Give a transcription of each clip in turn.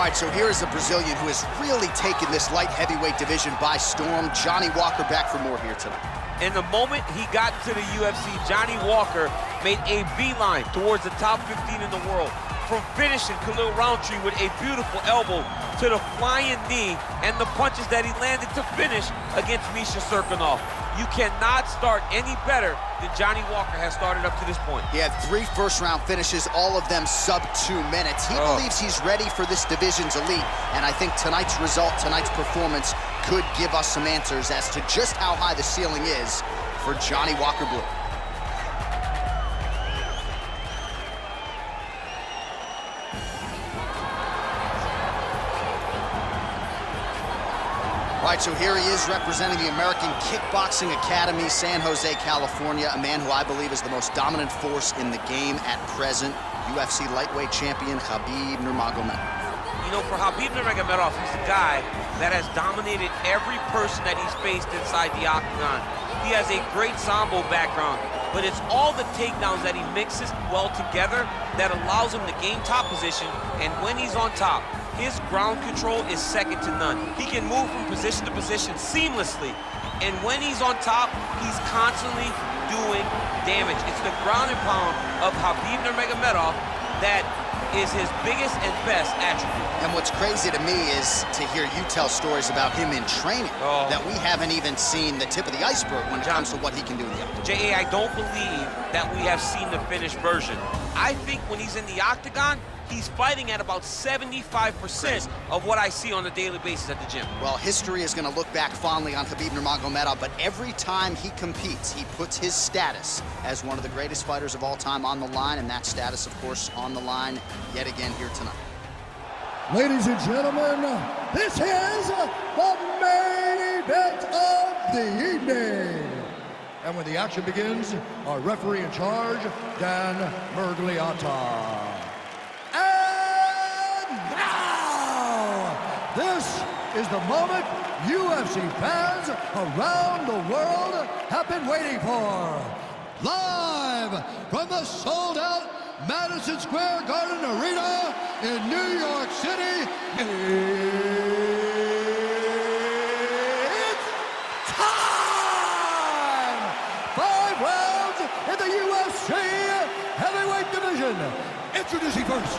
right, so here is a Brazilian who has really taken this light heavyweight division by storm. Johnny Walker back for more here tonight. And the moment he got into the UFC, Johnny Walker made a beeline towards the top 15 in the world. From finishing Khalil Roundtree with a beautiful elbow to the flying knee and the punches that he landed to finish against Misha Cirkunov. You cannot start any better than Johnny Walker has started up to this point. He had 3 first-round finishes, all of them sub 2 minutes. He believes he's ready for this division's elite, and I think tonight's result, tonight's performance, could give us some answers as to just how high the ceiling is for Johnny Walker Blue. All right, so here he is representing the American Kickboxing Academy, San Jose, California, a man who I believe is the most dominant force in the game at present, UFC Lightweight Champion Khabib Nurmagomedov. You know, for Khabib Nurmagomedov, he's a guy that has dominated every person that he's faced inside the octagon. He has a great Sambo background, but it's all the takedowns that he mixes well together that allows him to gain top position, and when he's on top, his ground control is second to none. He can move from position to position seamlessly, and when he's on top, he's constantly doing damage. It's the ground and pound of Khabib Nurmagomedov that is his biggest and best attribute. And what's crazy to me is to hear you tell stories about him in training that we haven't even seen the tip of the iceberg when it comes to what he can do in the octagon. J.A., I don't believe that we have seen the finished version. I think when he's in the octagon, he's fighting at about 75% of what I see on a daily basis at the gym. Well, history is going to look back fondly on Khabib Nurmagomedov, but every time he competes, he puts his status as one of the greatest fighters of all time on the line, and that status, of course, on the line yet again here tonight. Ladies and gentlemen, this is the main event of the evening. And when the action begins, our referee in charge, Dan Mergliata. This is the moment UFC fans around the world have been waiting for. Live from the sold-out Madison Square Garden Arena in New York City, it's time! 5 rounds in the UFC heavyweight division. Introducing first,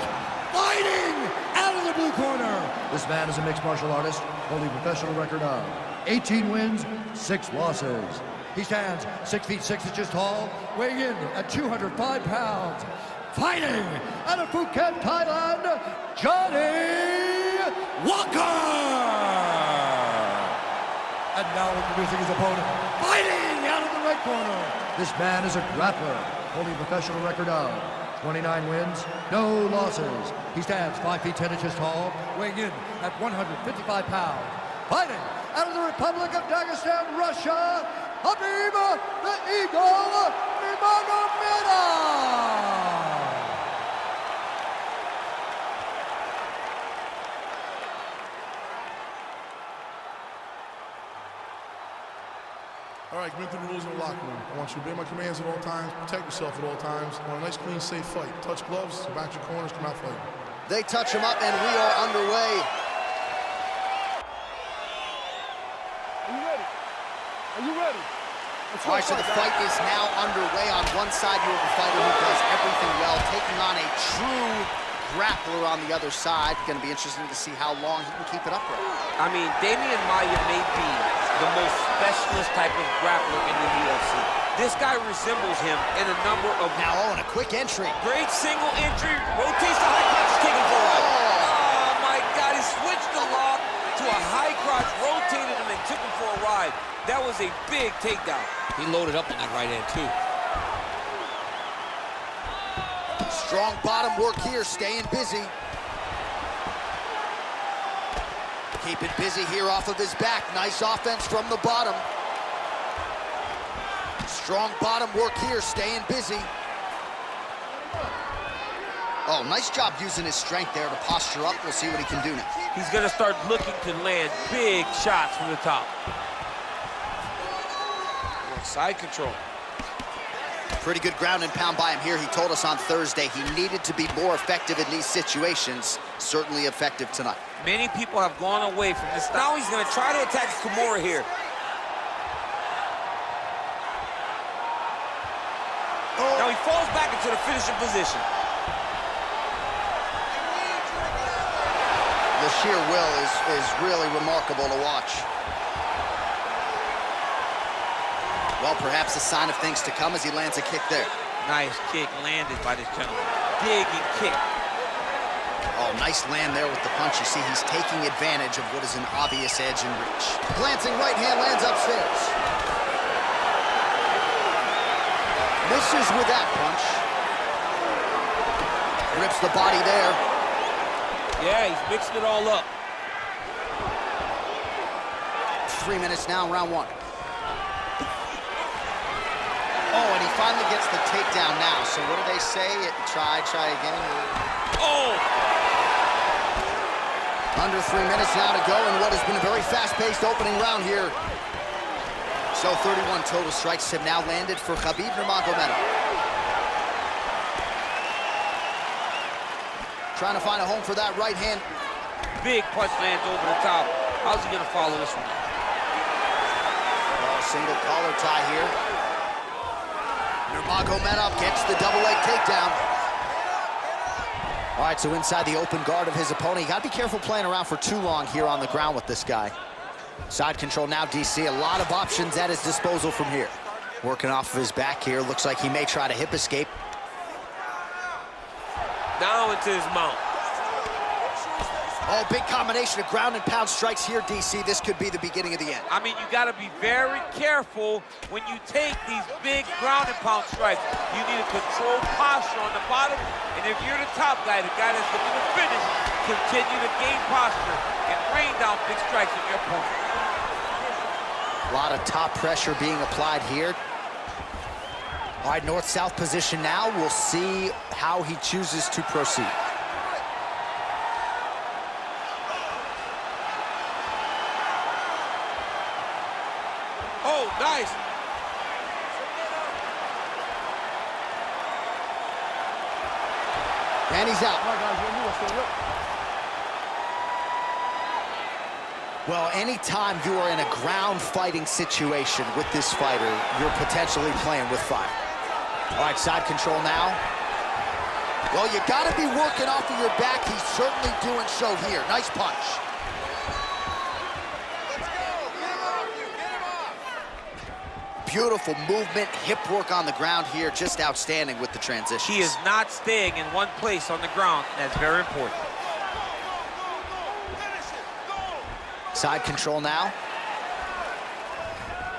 fighting out of the blue corner. This man is a mixed martial artist, holding a professional record of 18 wins, 6 losses. He stands 6 feet 6 inches tall, weighing in at 205 pounds. Fighting out of Phuket, Thailand, Johnny Walker. And now introducing his opponent, fighting out of the right corner. This man is a grappler, holding a professional record of 29 wins, no losses. He stands 5 feet 10 inches tall, weighing in at 155 pounds. Fighting out of the Republic of Dagestan, Russia, Khabib the Eagle Nurmagomedov. All right, commit to the rules in the locker room. I want you to obey my commands at all times, protect yourself at all times. I want a nice, clean, safe fight. Touch gloves, back your corners, come out fighting. They touch him up, and we are underway. Are you ready? Are you ready? All right, so the fight is now underway. On one side, you have a fighter who does everything well, taking on a true grappler on the other side. Going to be interesting to see how long he can keep it upright. I mean, Damian Maia may be the most specialist type of grappler in the UFC. This guy resembles him in a number of... Now, and a quick entry. Great single entry, rotates the high crotch, taking him for a ride. Oh, my God, he switched the lock to a high crotch, rotated him and took him for a ride. That was a big takedown. He loaded up on that right hand, too. Strong bottom work here, staying busy. Keeping busy here off of his back. Nice offense from the bottom. Strong bottom work here, staying busy. Oh, nice job using his strength there to posture up. We'll see what he can do now. He's gonna start looking to land big shots from the top. Side control. Pretty good ground and pound by him here. He told us on Thursday he needed to be more effective in these situations. Certainly effective tonight. Many people have gone away from this. Now he's going to try to attack Kimura here. Oh. Now he falls back into the finishing position. The sheer will is really remarkable to watch. Well, perhaps a sign of things to come as he lands a kick there. Nice kick landed by this gentleman. Digging kick. Oh, nice land there with the punch. You see, he's taking advantage of what is an obvious edge and reach. Glancing right hand lands upstairs. Misses with that punch. Rips the body there. Yeah, he's mixing it all up. 3 minutes now in round one. Oh, and he finally gets the takedown now. So what do they say? Try again. Oh! Under 3 minutes now to go in what has been a very fast-paced opening round here. So 31 total strikes have now landed for Khabib Nurmagomedov. Trying to find a home for that right hand. Big punch lands over the top. How's he gonna follow this one? Oh, single collar tie here. Nurmagomedov gets the double leg takedown. All right, so inside the open guard of his opponent. You gotta be careful playing around for too long here on the ground with this guy. Side control now, DC. A lot of options at his disposal from here. Working off of his back here. Looks like he may try to hip escape. Down into his mount. Oh, big combination of ground and pound strikes here, DC. This could be the beginning of the end. I mean, you got to be very careful when you take these big ground and pound strikes. You need a controlled posture on the bottom, and if you're the top guy, the guy that's looking to finish, continue to gain posture and rain down big strikes on your opponent. A lot of top pressure being applied here. All right, north-south position now. We'll see how he chooses to proceed. Oh, nice. And he's out. Well, anytime you are in a ground fighting situation with this fighter, you're potentially playing with fire. All right, side control now. Well, you got to be working off of your back. He's certainly doing so here. Nice punch. Beautiful movement, hip work on the ground here. Just outstanding with the transition. He is not staying in one place on the ground. That's very important. Side control now.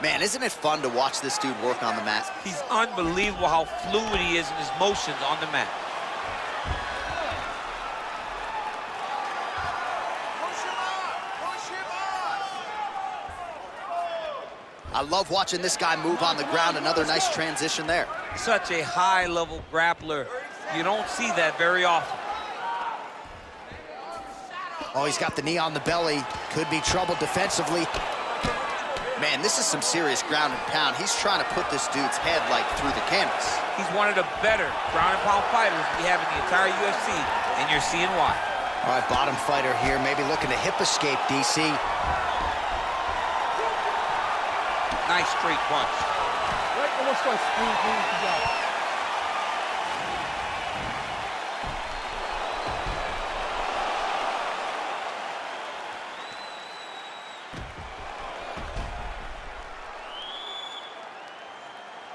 Man, isn't it fun to watch this dude work on the mat? He's unbelievable how fluid he is in his motions on the mat. I love watching this guy move on the ground. Another nice transition there. Such a high-level grappler. You don't see that very often. Oh, he's got the knee on the belly. Could be trouble defensively. Man, this is some serious ground and pound. He's trying to put this dude's head, like, through the canvas. He's one of the better ground and pound fighters we have in the entire UFC, and you're seeing why. All right, bottom fighter here, maybe looking to hip escape, DC. Nice straight punch.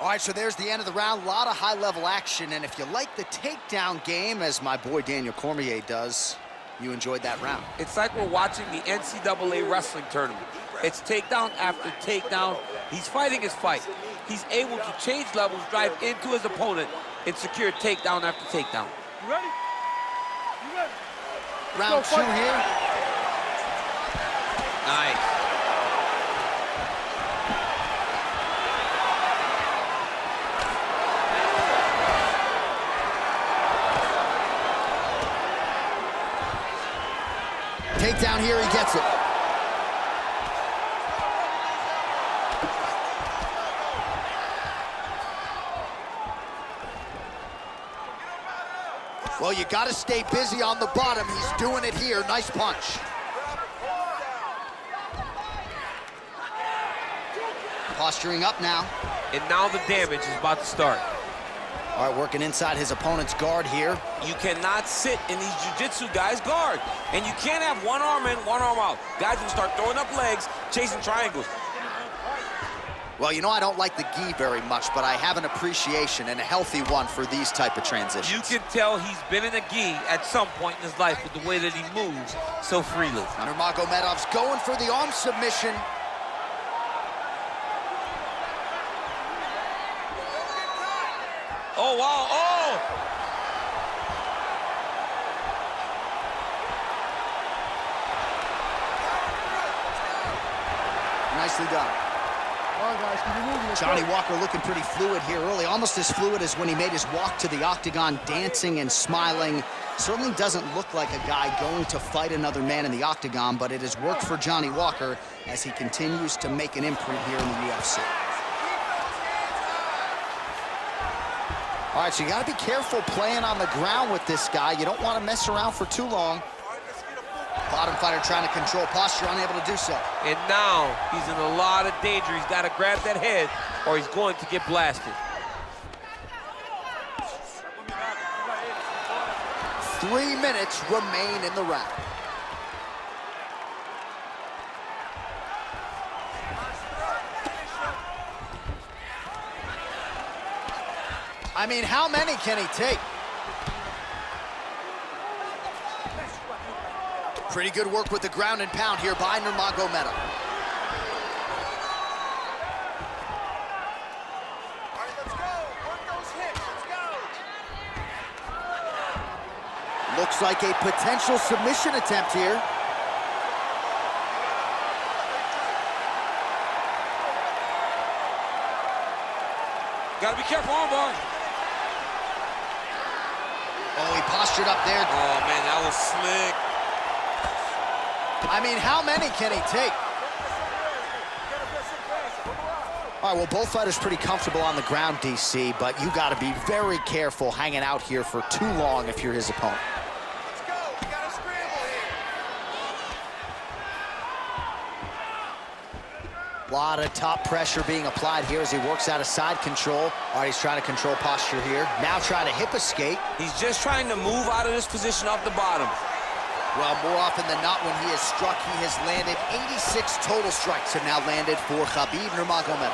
All right, so there's the end of the round. A lot of high-level action, and if you like the takedown game, as my boy Daniel Cormier does, you enjoyed that round. It's like we're watching the NCAA wrestling tournament. It's takedown after takedown. He's fighting his fight. He's able to change levels, drive into his opponent, and secure takedown after takedown. You ready? You ready? Round two here. Nice. Takedown here, he gets it. Well, you got to stay busy on the bottom. He's doing it here. Nice punch. Posturing up now. And now the damage is about to start. All right, working inside his opponent's guard here. You cannot sit in these jiu-jitsu guys' guard. And you can't have one arm in, one arm out. Guys will start throwing up legs, chasing triangles. Well, you know, I don't like the gi very much, but I have an appreciation, and a healthy one, for these type of transitions. You can tell he's been in a gi at some point in his life with the way that he moves so freely. Nurmagomedov's going for the arm submission. Oh, wow, oh! Nicely done. All right, guys, keep it moving. Johnny Walker looking pretty fluid here early, almost as fluid as when he made his walk to the octagon, dancing and smiling. Certainly doesn't look like a guy going to fight another man in the octagon, but it has worked for Johnny Walker as he continues to make an imprint here in the UFC. All right, so you got to be careful playing on the ground with this guy. You don't want to mess around for too long. Bottom fighter trying to control posture, unable to do so. And now he's in a lot of danger. He's got to grab that head or he's going to get blasted. 3 minutes remain in the round. I mean, how many can he take? Pretty good work with the ground and pound here by Nurmagomedov. Looks like a potential submission attempt here. Gotta be careful, armbar. Oh, he postured up there. Oh, man, that was slick. I mean, how many can he take? All right, well, both fighters pretty comfortable on the ground, DC, but you got to be very careful hanging out here for too long if you're his opponent. Let's go. We got to scramble here. A lot of top pressure being applied here as he works out of side control. All right, he's trying to control posture here. Now trying to hip escape. He's just trying to move out of this position off the bottom. Well, more often than not, when he has struck, he has landed 86 total strikes have now landed for Khabib Nurmagomedov.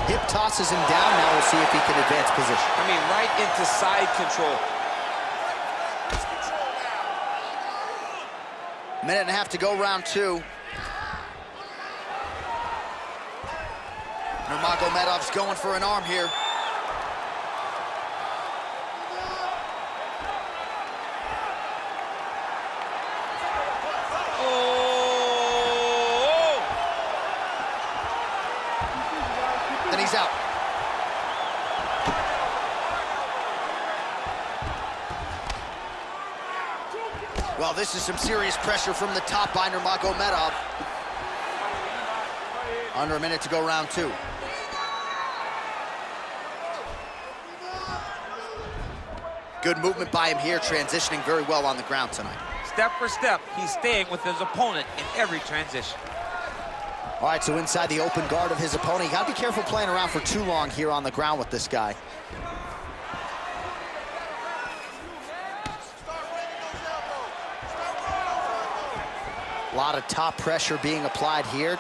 Hip tosses him down. Now we'll see if he can advance position. I mean, right into side control. Minute and a half to go, round two. Nurmagomedov's going for an arm here. Then he's out. Well, this is some serious pressure from the top by Nurmagomedov. Under a minute to go, round two. Good movement by him here, transitioning very well on the ground tonight. Step for step, he's staying with his opponent in every transition. All right, so inside the open guard of his opponent, you gotta be careful playing around for too long here on the ground with this guy. A lot of top pressure being applied here.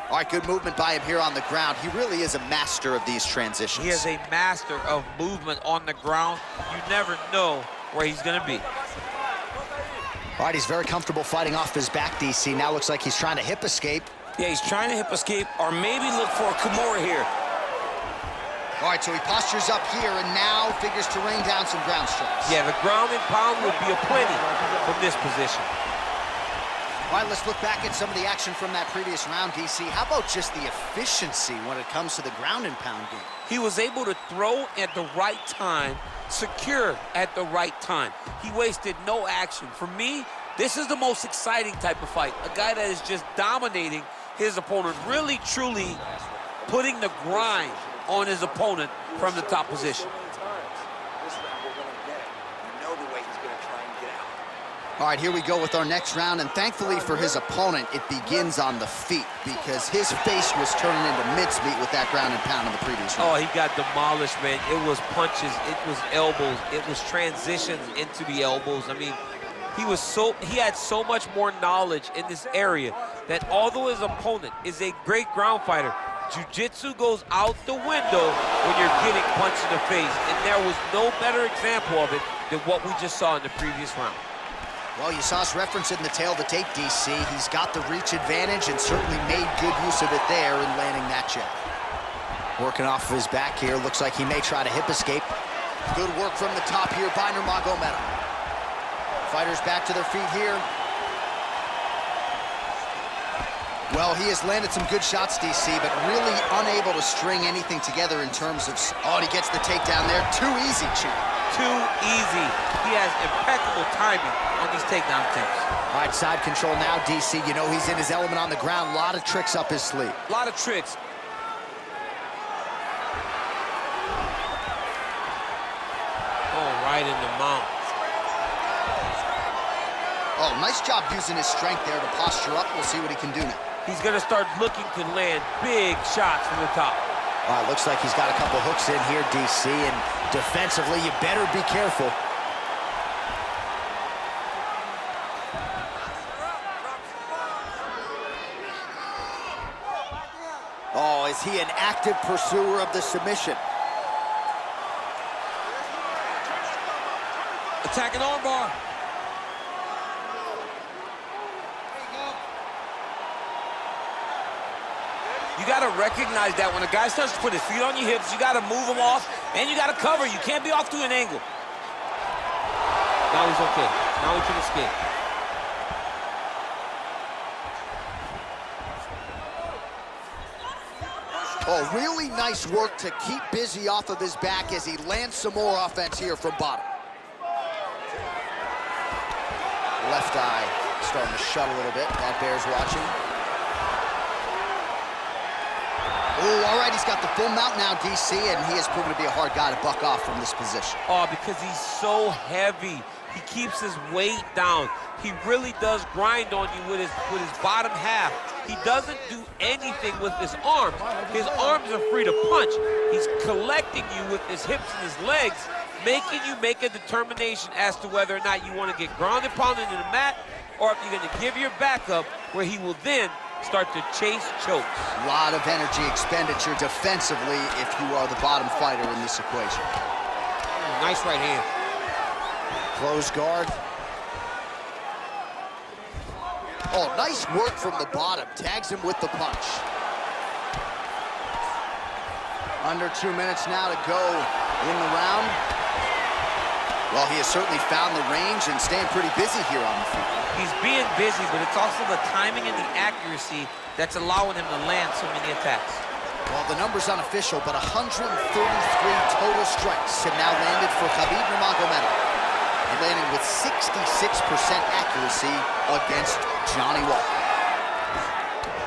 All right, good movement by him here on the ground. He really is a master of these transitions. He is a master of movement on the ground. You never know where he's gonna be. All right, he's very comfortable fighting off his back, DC. Now looks like he's trying to hip escape. Yeah, he's trying to hip escape or maybe look for a Kimura here. All right, so he postures up here and now figures to rain down some ground strikes. Yeah, the ground and pound would be a plenty from this position. All right, let's look back at some of the action from that previous round, DC. How about just the efficiency when it comes to the ground and pound game? He was able to throw at the right time, secure at the right time. He wasted no action. For me, this is the most exciting type of fight. A guy that is just dominating his opponent, really, truly putting the grind on his opponent from the top position. All right, here we go with our next round, and thankfully for his opponent, it begins on the feet because his face was turning into mincemeat with that ground and pound in the previous round. Oh, he got demolished, man. It was punches, it was elbows, it was transitions into the elbows. I mean, he had so much more knowledge in this area that although his opponent is a great ground fighter, jiu-jitsu goes out the window when you're getting punched in the face, and there was no better example of it than what we just saw in the previous round. Well, you saw us reference it in the tail of the tape, DC. He's got the reach advantage and certainly made good use of it there in landing that jab. Working off of his back here, looks like he may try to hip escape. Good work from the top here by Nurmagomedov. Fighters back to their feet here. Well, he has landed some good shots, DC, but really unable to string anything together in terms of... Oh, and he gets the takedown there. Too easy, Chief. Too easy. He has impeccable timing on these takedown attempts. All right, side control now, DC. You know he's in his element on the ground. A lot of tricks up his sleeve. A lot of tricks. Oh, right in the mount. Oh, nice job using his strength there to posture up. We'll see what he can do now. He's going to start looking to land big shots from the top. All right, looks like he's got a couple hooks in here, DC, and defensively, you better be careful. Oh, is he an active pursuer of the submission? Attacking armbar. You got to recognize that when a guy starts to put his feet on your hips, you got to move him off, and you got to cover. You can't be off to an angle. Now he's okay. Now he can escape. Oh, really nice work to keep busy off of his back as he lands some more offense here from bottom. Left eye starting to shut a little bit. That bears watching. Oh, all right, he's got the full mount now, DC, and he has proven to be a hard guy to buck off from this position. Oh, because he's so heavy. He keeps his weight down. He really does grind on you with his bottom half. He doesn't do anything with his arms. His arms are free to punch. He's collecting you with his hips and his legs, making you make a determination as to whether or not you want to get grounded, pounded into the mat, or if you're going to give your back up, where he will then start to chase chokes. A lot of energy expenditure defensively if you are the bottom fighter in this equation. Nice right hand. Close guard. Oh, nice work from the bottom. Tags him with the punch. Under 2 minutes now to go in the round. Well, he has certainly found the range and staying pretty busy here on the feet. He's being busy, but it's also the timing and the accuracy that's allowing him to land so many attacks. Well, the number's unofficial, but 133 total strikes have now landed for Khabib Nurmagomedov. And landing with 66% accuracy against Johnny Walker.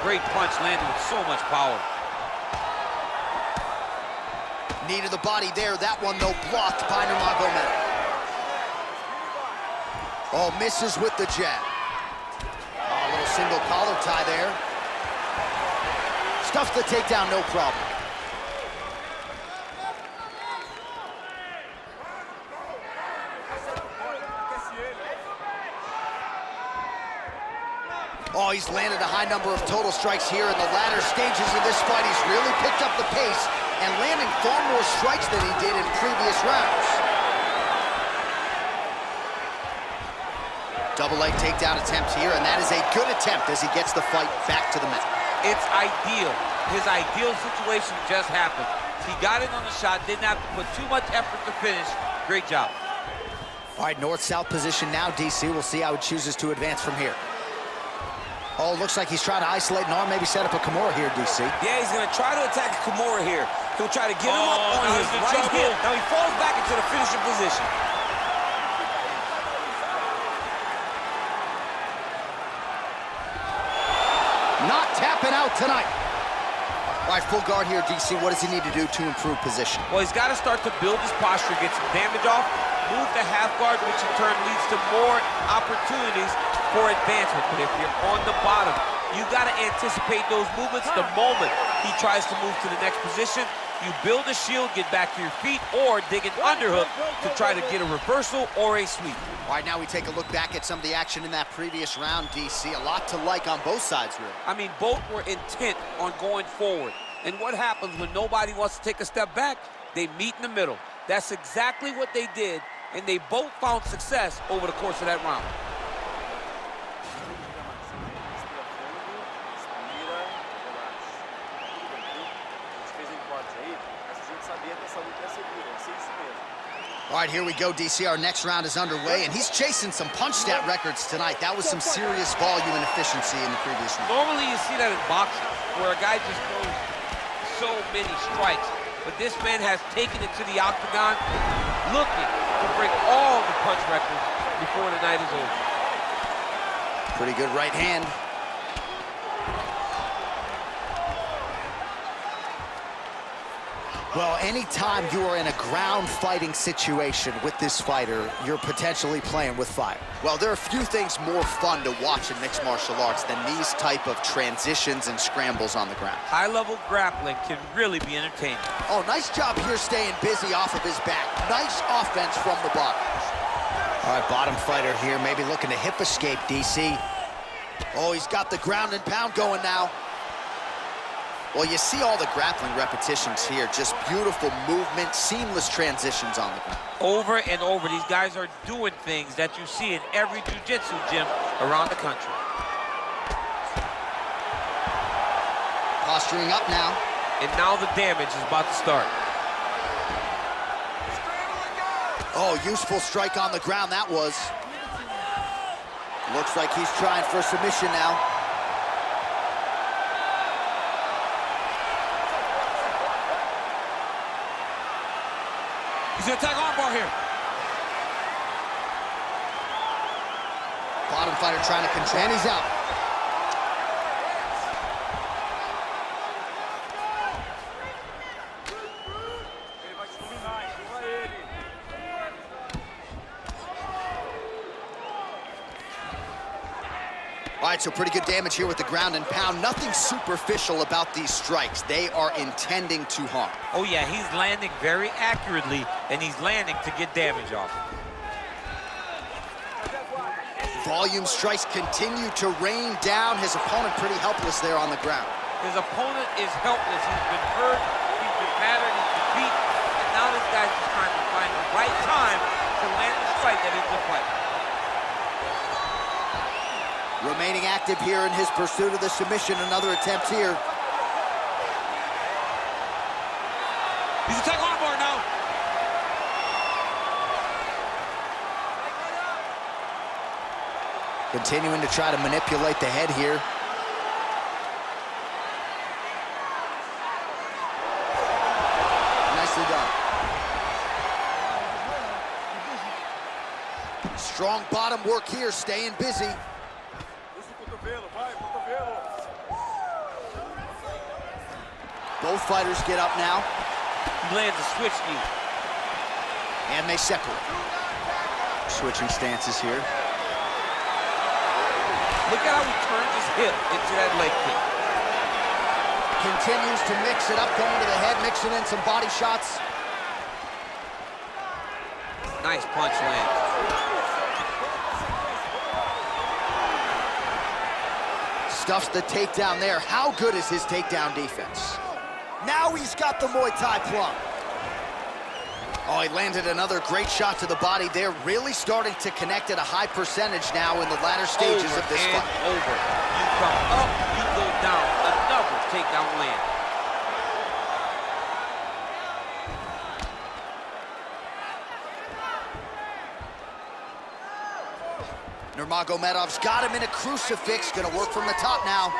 Great punch landed with so much power. Knee to the body there. That one, though, blocked by Nurmagomedov. Oh, misses with the jab. Oh, a little single collar tie there. Stuffs the takedown, no problem. Oh, he's landed a high number of total strikes here in the latter stages of this fight. He's really picked up the pace and landing far more strikes than he did in previous rounds. Double leg takedown attempt here, and that is a good attempt as he gets the fight back to the mat. It's ideal. His ideal situation just happened. He got in on the shot, didn't have to put too much effort to finish. Great job. All right, north-south position now, DC. We'll see how he chooses to advance from here. Oh, looks like he's trying to isolate an arm, maybe set up a Kimura here, DC. Yeah, he's going to try to attack a Kimura here. He'll try to get him up on his right hip. Now he falls back into the finishing position. Not tapping out tonight. All right, full guard here, DC. What does he need to do to improve position? Well, he's got to start to build his posture, get some damage off, move the half guard, which in turn leads to more opportunities for advancement. But if you're on the bottom, you got to anticipate those movements the moment he tries to move to the next position. You build a shield, get back to your feet, or dig an underhook to try to get a reversal or a sweep. All right, now we take a look back at some of the action in that previous round, DC. A lot to like on both sides, really. I mean, both were intent on going forward. And what happens when nobody wants to take a step back? They meet in the middle. That's exactly what they did, and they both found success over the course of that round. All right, here we go, DC. Our next round is underway, and he's chasing some punch stat records tonight. That was some serious volume and efficiency in the previous round. Normally you see that in boxing, where a guy just throws so many strikes. But this man has taken it to the octagon, looking to break all the punch records before the night is over. Pretty good right hand. Well, anytime you are in a ground fighting situation with this fighter, you're potentially playing with fire. Well, there are few things more fun to watch in mixed martial arts than these type of transitions and scrambles on the ground. High-level grappling can really be entertaining. Oh, nice job here staying busy off of his back. Nice offense from the bottom. All right, bottom fighter here, maybe looking to hip escape, DC. Oh, he's got the ground and pound going now. Well, you see all the grappling repetitions here. Just beautiful movement, seamless transitions on the ground. Over and over, these guys are doing things that you see in every jiu-jitsu gym around the country. Posturing up now. And now the damage is about to start. Oh, useful strike on the ground, that was. Looks like he's trying for a submission now. He's gonna attack armbar here. Bottom fighter trying to control, and he's out. All right, so pretty good damage here with the ground and pound. Nothing superficial about these strikes. They are intending to harm. Oh yeah, he's landing very accurately, and he's landing to get damage off. Volume strikes continue to rain down. His opponent pretty helpless there on the ground. His opponent is helpless. He's been hurt, he's been battered, he's been beat, and now this guy's just trying to find the right time to land the strike that is the fight. Remaining active here in his pursuit of the submission. Another attempt here. He's attacking armbar now. Continuing to try to manipulate the head here. Nicely done. Strong bottom work here, staying busy. Both fighters get up now. He lands a switch knee. And they separate. Switching stances here. Look at how he turns his hip into that leg kick. Continues to mix it up, going to the head, mixing in some body shots. Nice punch land. Stuffs the takedown there. How good is his takedown defense? Now he's got the Muay Thai plum. Oh, he landed another great shot to the body. They're really starting to connect at a high percentage now in the latter stages of this fight. Over. You come up, you go down. Another takedown land. Nurmagomedov's got him in a crucifix. Gonna work from the top now.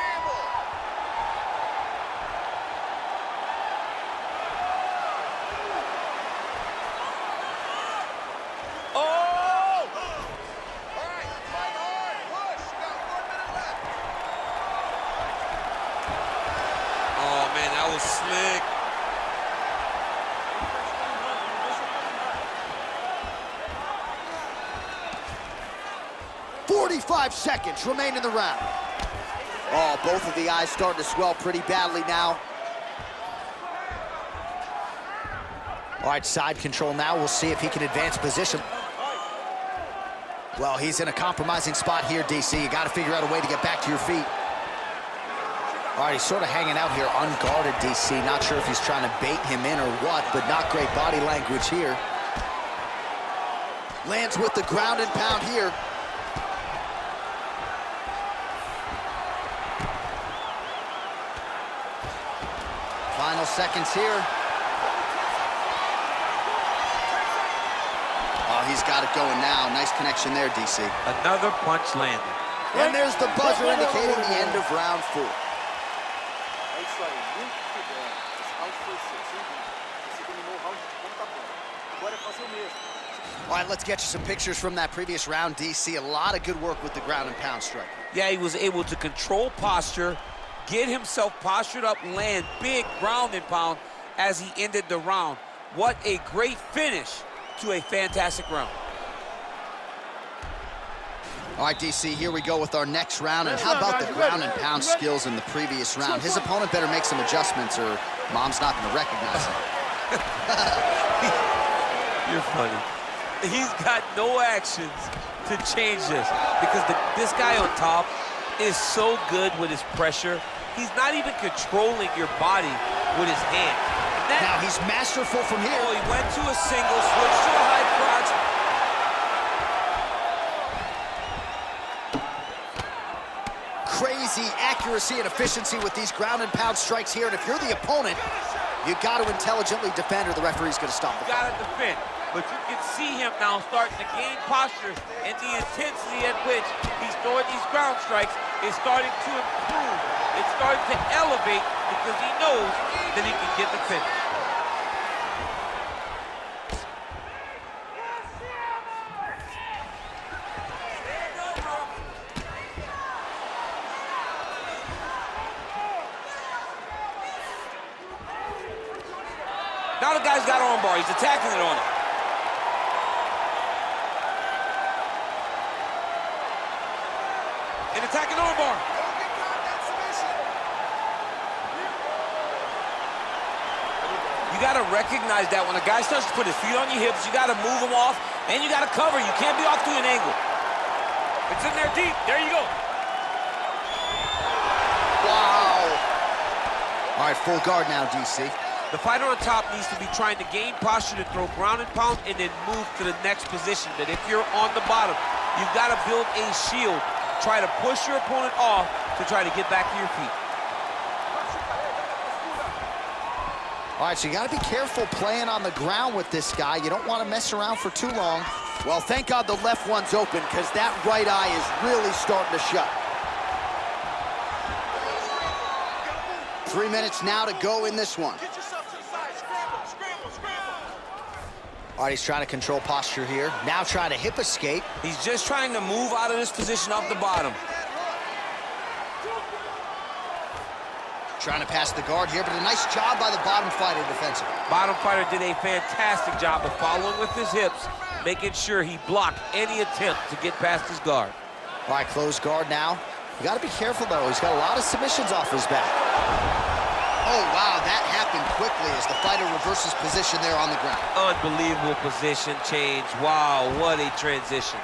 Slick. 45 seconds remain in the round. Oh, both of the eyes starting to swell pretty badly now. All right, side control now. We'll see if he can advance position. Well, he's in a compromising spot here, DC. You got to figure out a way to get back to your feet. All right, he's sort of hanging out here unguarded, DC. Not sure if he's trying to bait him in or what, but not great body language here. Lands with the ground and pound here. Final seconds here. Oh, he's got it going now. Nice connection there, DC. Another punch landed. And there's the buzzer indicating the end of round 4. É isso aí, muito bom. Esse round foi segundo. Você dominou o round como tá bom. Agora é fazer o mesmo. All right, let's get you some pictures from that previous round, DC. A lot of good work with the ground and pound strike. Yeah, he was able to control posture, get himself postured up, land big ground and pound as he ended the round. What a great finish to a fantastic round. All right, DC, here we go with our next round. And how about the ground and pound skills in the previous round? His opponent better make some adjustments or Mom's not going to recognize him. You're funny. He's got no actions to change this because this guy on top is so good with his pressure. He's not even controlling your body with his hand. Now he's masterful from here. Oh, he went to a single, switched to a high crotch. Crazy accuracy and efficiency with these ground and pound strikes here. And if you're the opponent, you got to intelligently defend or the referee's going to stop the fight. Got to defend. But you can see him now starting to gain posture, and the intensity at which he's throwing these ground strikes is starting to improve. It's starting to elevate because he knows that he can get the finish. Now the guy's got armbar. He's attacking it on it. And attacking armbar. You got to recognize that when a guy starts to put his feet on your hips, you got to move him off, and you got to cover. You can't be off to an angle. It's in there deep. There you go. Wow. All right, full guard now, DC. The fighter on top needs to be trying to gain posture to throw ground and pound and then move to the next position. But if you're on the bottom, you've got to build a shield. Try to push your opponent off to try to get back to your feet. All right, so you got to be careful playing on the ground with this guy. You don't want to mess around for too long. Well, thank God the left one's open because that right eye is really starting to shut. 3 minutes now to go in this one. All right, he's trying to control posture here. Now trying to hip escape. He's just trying to move out of this position off the bottom. Trying to pass the guard here, but a nice job by the bottom fighter defensively. Bottom fighter did a fantastic job of following with his hips, making sure he blocked any attempt to get past his guard. All right, closed guard now. You got to be careful, though. He's got a lot of submissions off his back. Oh, wow, that happened quickly as the fighter reverses position there on the ground. Unbelievable position change. Wow, what a transition.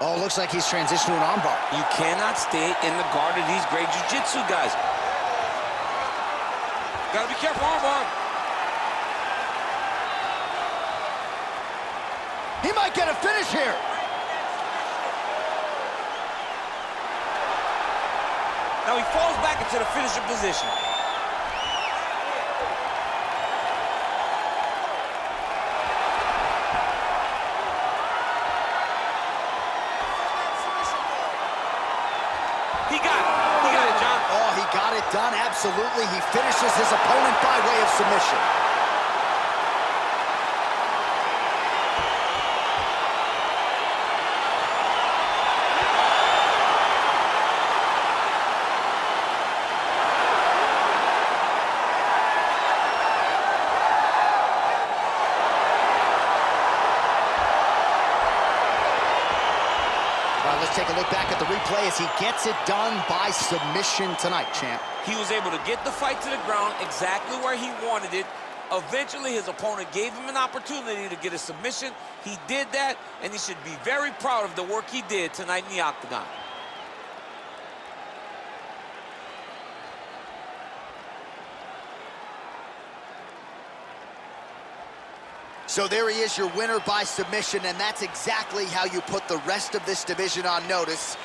Oh, looks like he's transitioning to an armbar. You cannot stay in the guard of these great jiu-jitsu guys. Gotta be careful, armbar. He might get a finish here. Now he falls back into the finisher position. He got it, John. Oh, he got it done, absolutely. He finishes his opponent by way of submission. All right, let's take a look back at the replay as he gets it done by submission tonight, champ. He was able to get the fight to the ground exactly where he wanted it. Eventually, his opponent gave him an opportunity to get a submission. He did that, and he should be very proud of the work he did tonight in the octagon. So there he is, your winner by submission, and that's exactly how you put the rest of this division on notice.